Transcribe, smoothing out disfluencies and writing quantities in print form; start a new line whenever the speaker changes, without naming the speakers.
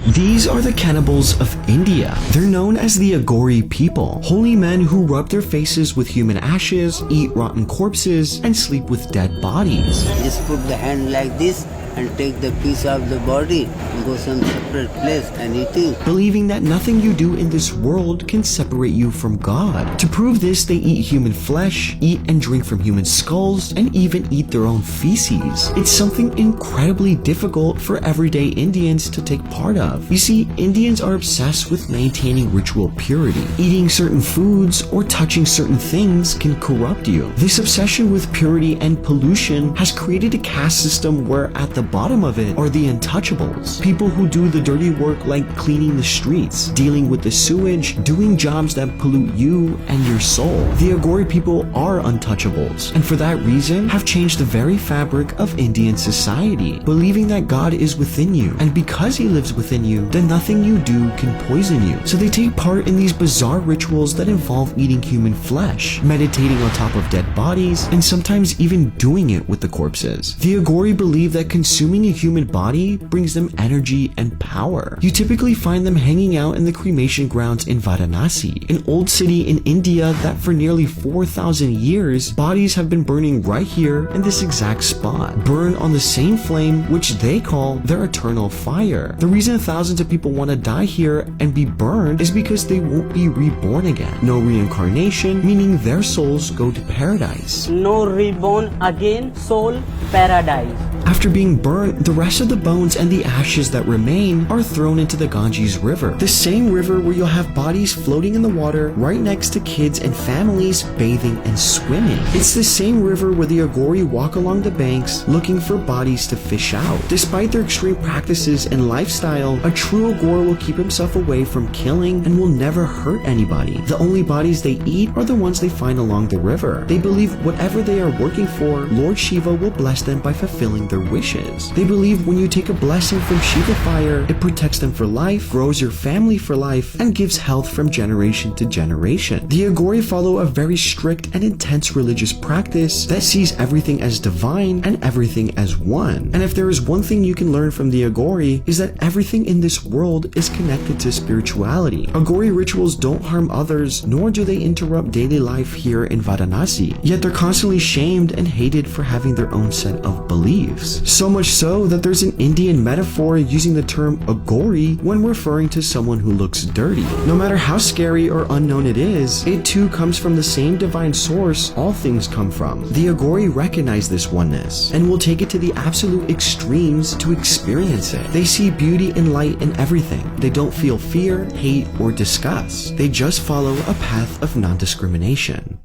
These are the cannibals of India. They're known as the Agori people, holy men who rub their faces with human ashes, eat rotten corpses, and sleep with dead bodies.
Just put the hand like this and take the piece of the body and go some separate place and eating.
Believing that nothing you do in this world can separate you from God. To prove this, they eat human flesh, eat and drink from human skulls, and even eat their own feces. It's something incredibly difficult for everyday Indians to take part of. You see, Indians are obsessed with maintaining ritual purity. Eating certain foods or touching certain things can corrupt you. This obsession with purity and pollution has created a caste system where at the bottom of it are the untouchables. People who do the dirty work like cleaning the streets, dealing with the sewage, doing jobs that pollute you and your soul. The Agori people are untouchables, and for that reason have changed the very fabric of Indian society, believing that God is within you, and because he lives within you, then nothing you do can poison you. So they take part in these bizarre rituals that involve eating human flesh, meditating on top of dead bodies, and sometimes even doing it with the corpses. The Agori believe that consuming a human body brings them energy and power. You typically find them hanging out in the cremation grounds in Varanasi, an old city in India that for nearly 4,000 years, bodies have been burning right here in this exact spot, burned on the same flame which they call their eternal fire. The reason thousands of people want to die here and be burned is because they won't be reborn again. No reincarnation, meaning their souls go to paradise.
No reborn again, soul paradise.
After being burnt, the rest of the bones and the ashes that remain are thrown into the Ganges River, the same river where you'll have bodies floating in the water right next to kids and families bathing and swimming. It's the same river where the Agori walk along the banks looking for bodies to fish out. Despite their extreme practices and lifestyle, a true Agori will keep himself away from killing and will never hurt anybody. The only bodies they eat are the ones they find along the river. They believe whatever they are working for, Lord Shiva will bless them by fulfilling their wishes. They believe when you take a blessing from Shiva fire, it protects them for life, grows your family for life, and gives health from generation to generation. The Agori follow a very strict and intense religious practice that sees everything as divine and everything as one. And if there is one thing you can learn from the Agori, is that everything in this world is connected to spirituality. Agori rituals don't harm others, nor do they interrupt daily life here in Varanasi, yet they're constantly shamed and hated for having their own set of beliefs. So much so that there's an Indian metaphor using the term Agori when referring to someone who looks dirty. No matter how scary or unknown it is, it too comes from the same divine source all things come from. The Agori recognize this oneness and will take it to the absolute extremes to experience it. They see beauty and light in everything. They don't feel fear, hate, or disgust. They just follow a path of non-discrimination.